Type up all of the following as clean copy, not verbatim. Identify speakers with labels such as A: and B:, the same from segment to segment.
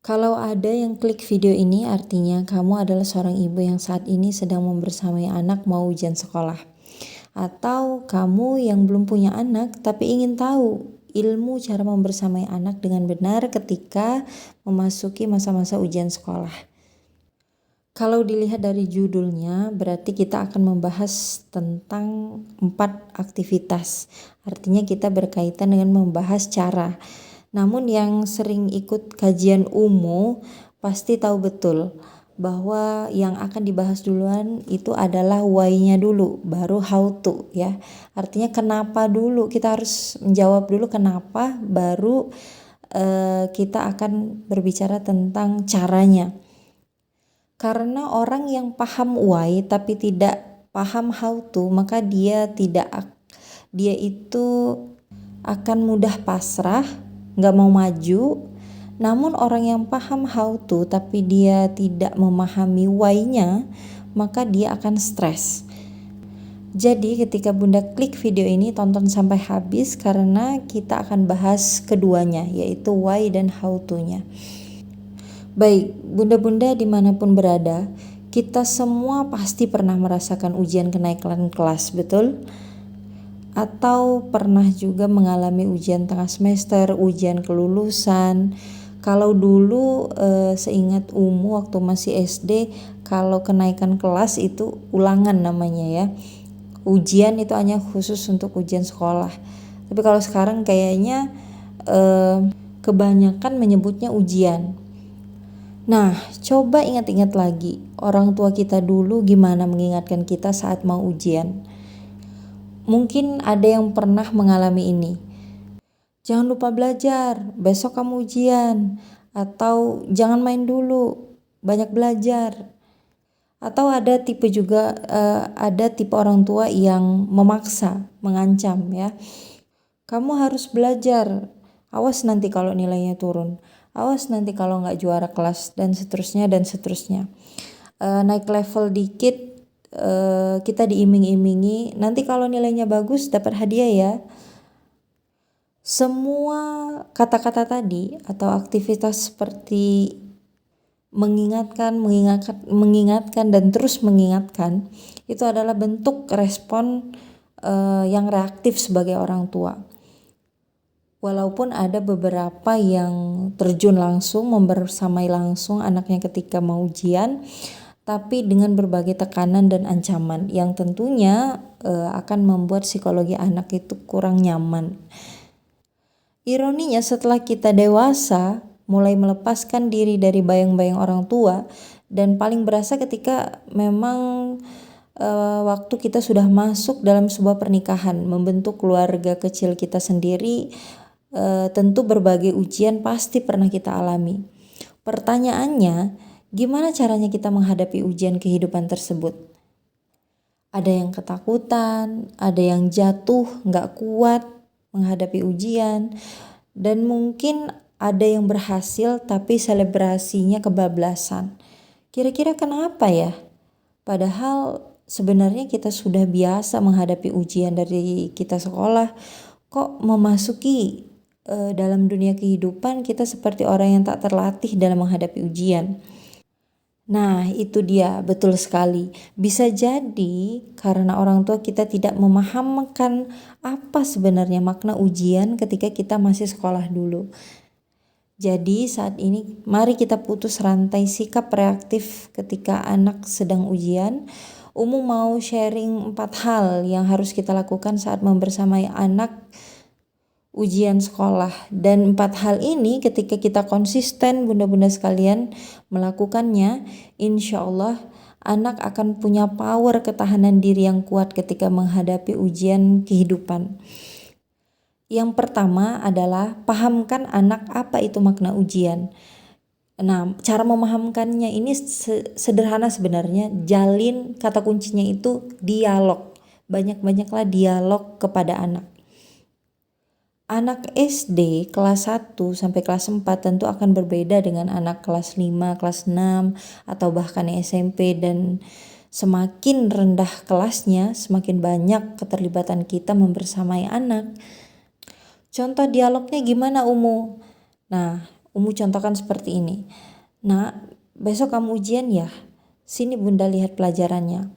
A: Kalau ada yang klik video ini artinya kamu adalah seorang ibu yang saat ini sedang membersamai anak mau ujian sekolah. Atau kamu yang belum punya anak tapi ingin tahu ilmu cara membersamai anak dengan benar ketika memasuki masa-masa ujian sekolah. Kalau dilihat dari judulnya berarti kita akan membahas tentang 4 aktivitas. Artinya kita berkaitan dengan membahas cara. Namun yang sering ikut kajian UMU pasti tahu betul bahwa yang akan dibahas duluan itu adalah why-nya dulu, baru how to ya. Artinya kenapa dulu, kita harus menjawab dulu kenapa, baru kita akan berbicara tentang caranya. Karena orang yang paham why tapi tidak paham how to, maka dia itu akan mudah pasrah, nggak mau maju. Namun orang yang paham how to tapi dia tidak memahami why-nya, maka dia akan stres. Jadi ketika Bunda klik video ini tonton sampai habis karena kita akan bahas keduanya, yaitu why dan how to-nya. Baik, bunda-bunda dimanapun berada, kita semua pasti pernah merasakan ujian kenaikan kelas, betul? Atau pernah juga mengalami ujian tengah semester, ujian kelulusan. Kalau dulu seingat UMU waktu masih SD, kalau kenaikan kelas itu ulangan namanya ya. Ujian itu hanya khusus untuk ujian sekolah. Tapi kalau sekarang kayaknya kebanyakan menyebutnya ujian. Nah, coba ingat-ingat lagi, orang tua kita dulu gimana mengingatkan kita saat mau ujian. Mungkin ada yang pernah mengalami ini. Jangan lupa belajar, besok kamu ujian. Atau jangan main dulu, banyak belajar. Atau ada tipe orang tua yang memaksa, mengancam ya. Kamu harus belajar, awas nanti kalau nilainya turun. Awas nanti kalau nggak juara kelas, dan seterusnya dan seterusnya. Naik level dikit, kita diiming-imingi, nanti kalau nilainya bagus dapat hadiah ya. Semua kata-kata tadi atau aktivitas seperti mengingatkan dan terus mengingatkan itu adalah bentuk respon yang reaktif sebagai orang tua. Walaupun ada beberapa yang terjun langsung, membersamai langsung anaknya ketika mau ujian, tapi dengan berbagai tekanan dan ancaman yang tentunya akan membuat psikologi anak itu kurang nyaman. Ironinya setelah kita dewasa, mulai melepaskan diri dari bayang-bayang orang tua, dan paling berasa ketika memang waktu kita sudah masuk dalam sebuah pernikahan, membentuk keluarga kecil kita sendiri. Tentu berbagai ujian pasti pernah kita alami. Pertanyaannya, gimana caranya kita menghadapi ujian kehidupan tersebut? Ada yang ketakutan, ada yang jatuh, gak kuat menghadapi ujian, dan mungkin ada yang berhasil tapi selebrasinya kebablasan. Kira-kira kenapa ya? Padahal sebenarnya kita sudah biasa menghadapi ujian dari kita sekolah, kok memasuki dalam dunia kehidupan kita seperti orang yang tak terlatih dalam menghadapi ujian. Nah, itu dia, betul sekali. Bisa jadi karena orang tua kita tidak memahamkan apa sebenarnya makna ujian ketika kita masih sekolah dulu. Jadi saat ini mari kita putus rantai sikap reaktif ketika anak sedang ujian. Umu mau sharing 4 hal yang harus kita lakukan saat membersamai anak ujian sekolah, dan 4 hal ini ketika kita konsisten bunda-bunda sekalian melakukannya, insya Allah anak akan punya power ketahanan diri yang kuat ketika menghadapi ujian kehidupan. Yang pertama adalah pahamkan anak apa itu makna ujian. Nah, cara memahamkannya ini sederhana sebenarnya. Jalin, kata kuncinya itu dialog. Banyak-banyaklah dialog kepada anak. Anak SD kelas 1 sampai kelas 4 tentu akan berbeda dengan anak kelas 5, kelas 6 atau bahkan SMP, dan semakin rendah kelasnya semakin banyak keterlibatan kita membersamai anak. Contoh dialognya gimana Umu? Nah, contohkan seperti ini. Nak, besok kamu ujian ya? Sini bunda lihat pelajarannya.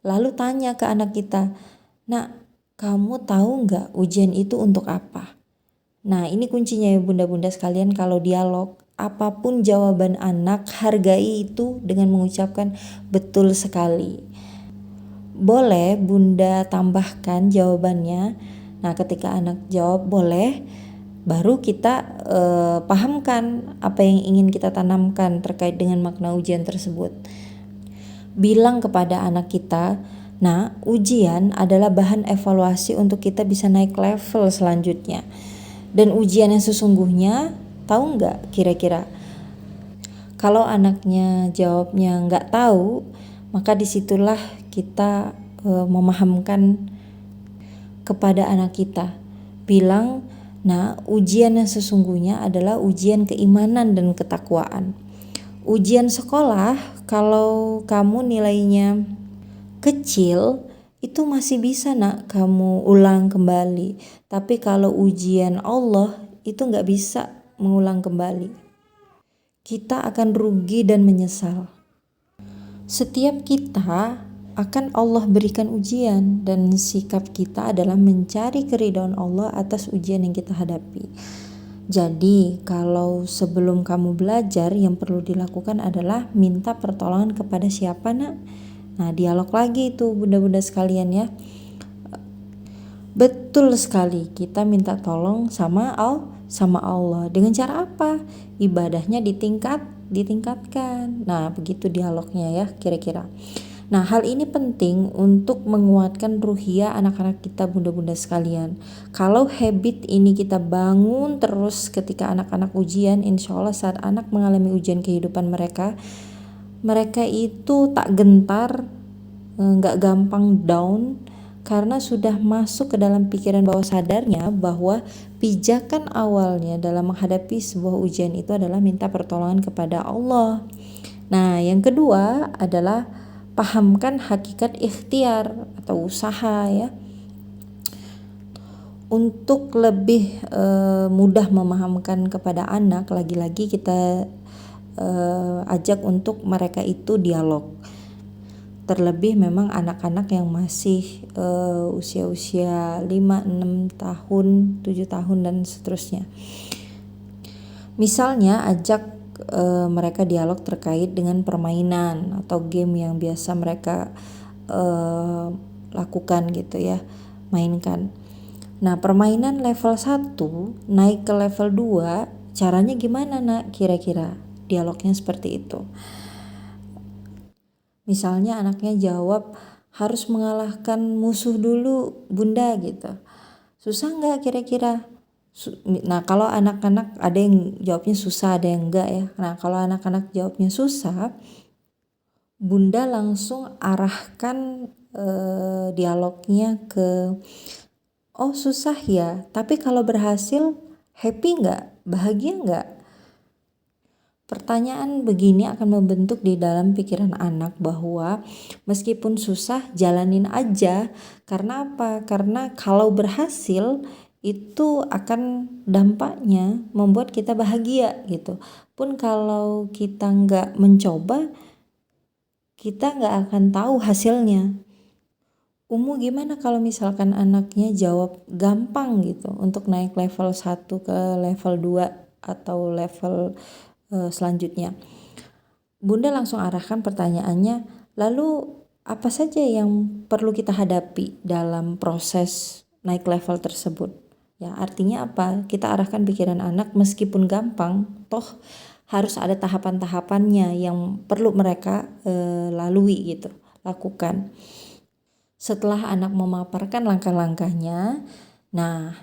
A: Lalu tanya ke anak kita, nak, kamu tahu nggak ujian itu untuk apa? Nah, ini kuncinya ya bunda-bunda sekalian kalau dialog. Apapun jawaban anak, hargai itu dengan mengucapkan betul sekali. Boleh bunda tambahkan jawabannya. Nah, ketika anak jawab boleh, baru kita pahamkan apa yang ingin kita tanamkan terkait dengan makna ujian tersebut. Bilang kepada anak kita, nah ujian adalah bahan evaluasi untuk kita bisa naik level selanjutnya. Dan ujian yang sesungguhnya, tahu nggak kira-kira? Kalau anaknya jawabnya nggak tahu, maka disitulah kita memahamkan kepada anak kita. Bilang, nah ujian yang sesungguhnya adalah ujian keimanan dan ketakwaan. Ujian sekolah, kalau kamu nilainya kecil, itu masih bisa nak kamu ulang kembali. Tapi kalau ujian Allah, itu gak bisa mengulang kembali. Kita akan rugi dan menyesal. Setiap kita akan Allah berikan ujian, dan sikap kita adalah mencari keridhaan Allah atas ujian yang kita hadapi. Jadi kalau sebelum kamu belajar, yang perlu dilakukan adalah minta pertolongan kepada siapa nak? Nah, dialog lagi itu bunda-bunda sekalian ya. Betul sekali, kita minta tolong sama Allah. Dengan cara apa? Ibadahnya ditingkatkan. Nah, begitu dialognya ya kira-kira. Nah, hal ini penting untuk menguatkan ruhiyah anak-anak kita bunda-bunda sekalian. Kalau habit ini kita bangun terus ketika anak-anak ujian, insya Allah saat anak mengalami ujian kehidupan mereka itu tak gentar, gak gampang down, karena sudah masuk ke dalam pikiran bawah sadarnya bahwa pijakan awalnya dalam menghadapi sebuah ujian itu adalah minta pertolongan kepada Allah. Nah, yang kedua adalah pahamkan hakikat ikhtiar atau usaha ya. Untuk lebih mudah memahamkan kepada anak, lagi-lagi kita ajak untuk mereka itu dialog. Terlebih memang anak-anak yang masih usia-usia 5, 6 tahun, 7 tahun dan seterusnya. Misalnya ajak mereka dialog terkait dengan permainan atau game yang biasa mereka lakukan gitu ya, mainkan. Nah, permainan level 1 naik ke level 2, caranya gimana nak kira-kira? Dialognya seperti itu. Misalnya anaknya jawab, harus mengalahkan musuh dulu bunda gitu. Susah nggak kira-kira? Nah, kalau anak-anak ada yang jawabnya susah, ada yang enggak ya. Nah, kalau anak-anak jawabnya susah, bunda langsung arahkan dialognya ke, oh susah ya, tapi kalau berhasil happy nggak? Bahagia nggak? Pertanyaan begini akan membentuk di dalam pikiran anak bahwa meskipun susah jalanin aja. Karena apa? Karena kalau berhasil itu akan dampaknya membuat kita bahagia gitu. Pun kalau kita nggak mencoba, kita nggak akan tahu hasilnya. Gimana kalau misalkan anaknya jawab gampang gitu untuk naik level 1 ke level 2 atau level selanjutnya. Bunda langsung arahkan pertanyaannya, lalu apa saja yang perlu kita hadapi dalam proses naik level tersebut? Ya, artinya apa? Kita arahkan pikiran anak meskipun gampang, toh harus ada tahapan-tahapannya yang perlu mereka lalui gitu, lakukan. Setelah anak memaparkan langkah-langkahnya, nah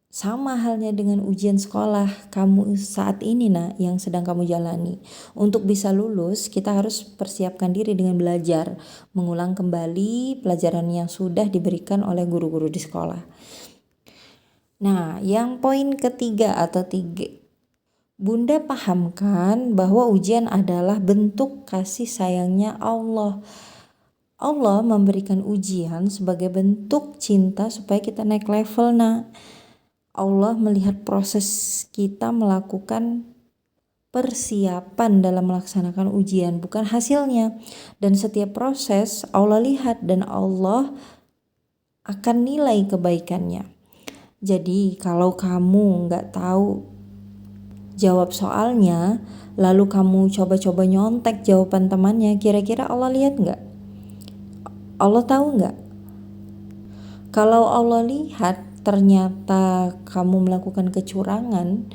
A: sama halnya dengan ujian sekolah kamu saat ini nah yang sedang kamu jalani. Untuk bisa lulus, kita harus persiapkan diri dengan belajar, mengulang kembali pelajaran yang sudah diberikan oleh guru-guru di sekolah. Nah, yang poin ketiga atau 3, bunda pahamkan bahwa ujian adalah bentuk kasih sayangnya Allah. Allah memberikan ujian sebagai bentuk cinta supaya kita naik level. Nah, Allah melihat proses kita melakukan persiapan dalam melaksanakan ujian, bukan hasilnya. Dan setiap proses Allah lihat dan Allah akan nilai kebaikannya. Jadi kalau kamu nggak tahu jawab soalnya, lalu kamu coba-coba nyontek jawaban temannya, kira-kira Allah lihat nggak? Allah tahu nggak? Kalau Allah lihat ternyata kamu melakukan kecurangan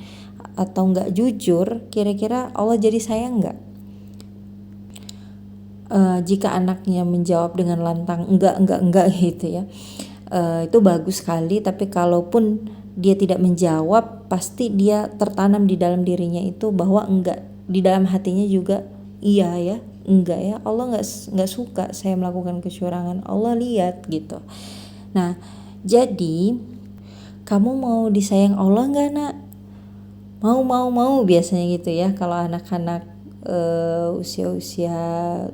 A: atau nggak jujur, kira-kira Allah jadi sayang nggak? Jika anaknya menjawab dengan lantang enggak gitu ya, itu bagus sekali. Tapi kalaupun dia tidak menjawab, pasti dia tertanam di dalam dirinya itu bahwa enggak, di dalam hatinya juga iya ya, enggak ya, Allah nggak suka saya melakukan kecurangan, Allah lihat gitu. Nah, jadi kamu mau disayang Allah nggak, nak? Mau biasanya gitu ya kalau anak-anak usia-usia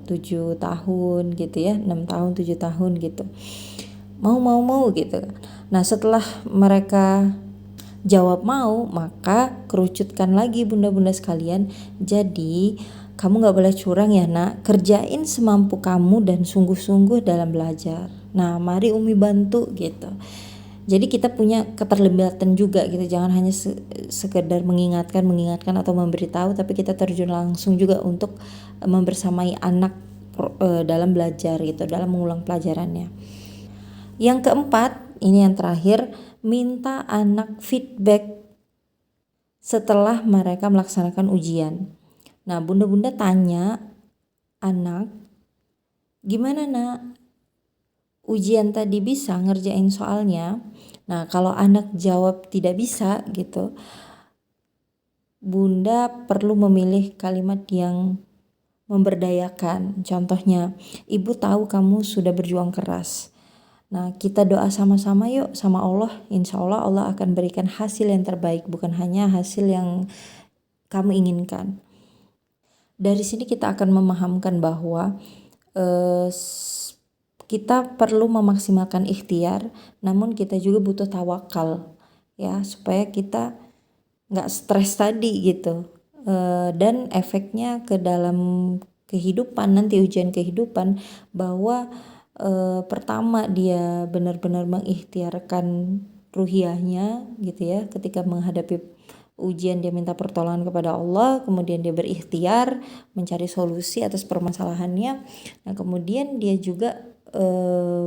A: 7 tahun gitu ya, 6 tahun 7 tahun gitu, mau gitu. Nah, setelah mereka jawab mau, maka kerucutkan lagi bunda-bunda sekalian. Jadi kamu gak boleh curang ya, nak. Kerjain semampu kamu dan sungguh-sungguh dalam belajar. Nah, mari Umi bantu gitu. Jadi kita punya keterlibatan juga gitu, jangan hanya sekedar mengingatkan atau memberitahu, tapi kita terjun langsung juga untuk membersamai anak dalam belajar gitu, dalam mengulang pelajarannya. Yang keempat, ini yang terakhir, minta anak feedback setelah mereka melaksanakan ujian. Nah, bunda-bunda tanya anak, gimana nak? Ujian tadi bisa ngerjain soalnya? Nah, kalau anak jawab tidak bisa gitu, bunda perlu memilih kalimat yang memberdayakan. Contohnya, ibu tahu kamu sudah berjuang keras. Nah, kita doa sama-sama yuk sama Allah. Insya Allah Allah akan berikan hasil yang terbaik, bukan hanya hasil yang kamu inginkan. Dari sini kita akan memahamkan bahwa kita perlu memaksimalkan ikhtiar, namun kita juga butuh tawakal ya, supaya kita nggak stres tadi gitu. Dan efeknya ke dalam kehidupan, nanti ujian kehidupan, bahwa pertama dia benar-benar mengikhtiarkan ruhiyahnya gitu ya, ketika menghadapi ujian dia minta pertolongan kepada Allah, kemudian dia berikhtiar mencari solusi atas permasalahannya. Nah, kemudian dia juga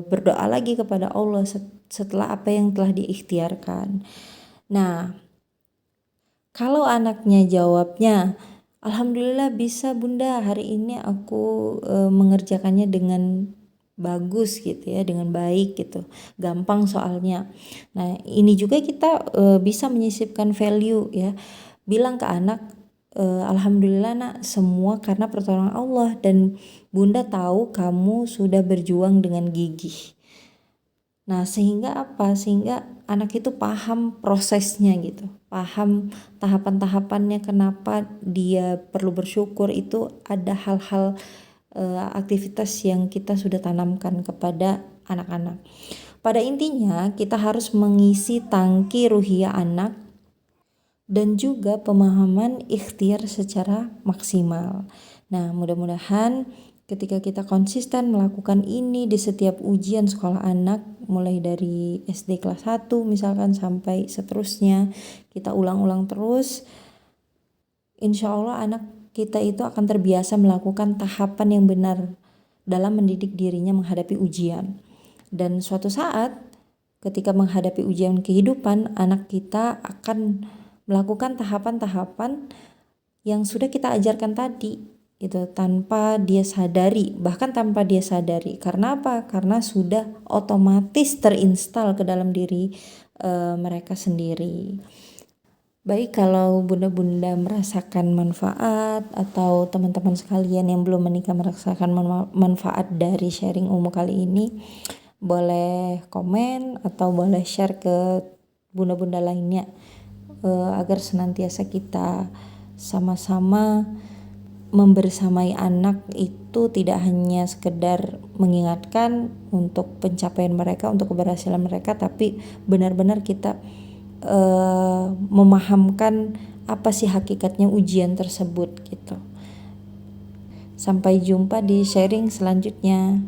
A: berdoa lagi kepada Allah setelah apa yang telah diikhtiarkan. Nah, kalau anaknya jawabnya, alhamdulillah bisa bunda, hari ini aku mengerjakannya dengan bagus gitu ya, dengan baik gitu, gampang soalnya. Nah, ini juga kita bisa menyisipkan value ya, bilang ke anak, alhamdulillah nak, semua karena pertolongan Allah, dan bunda tahu kamu sudah berjuang dengan gigih. Nah, sehingga apa? Sehingga anak itu paham prosesnya gitu, paham tahapan-tahapannya, kenapa dia perlu bersyukur. Itu ada hal-hal aktivitas yang kita sudah tanamkan kepada anak-anak. Pada intinya kita harus mengisi tangki ruhiyah anak dan juga pemahaman ikhtiar secara maksimal. Nah, mudah-mudahan ketika kita konsisten melakukan ini di setiap ujian sekolah anak, mulai dari SD kelas 1 misalkan sampai seterusnya, kita ulang-ulang terus, insya Allah anak kita itu akan terbiasa melakukan tahapan yang benar dalam mendidik dirinya menghadapi ujian. Dan suatu saat ketika menghadapi ujian kehidupan, anak kita akan melakukan tahapan-tahapan yang sudah kita ajarkan tadi itu tanpa dia sadari, bahkan tanpa dia sadari. Karena apa? Karena sudah otomatis terinstal ke dalam diri mereka sendiri. Baik, kalau bunda-bunda merasakan manfaat atau teman-teman sekalian yang belum menikah merasakan manfaat dari sharing Umu kali ini, boleh komen atau boleh share ke bunda-bunda lainnya, agar senantiasa kita sama-sama membersamai anak itu tidak hanya sekedar mengingatkan untuk pencapaian mereka, untuk keberhasilan mereka, tapi benar-benar kita memahamkan apa sih hakikatnya ujian tersebut gitu. Sampai jumpa di sharing selanjutnya.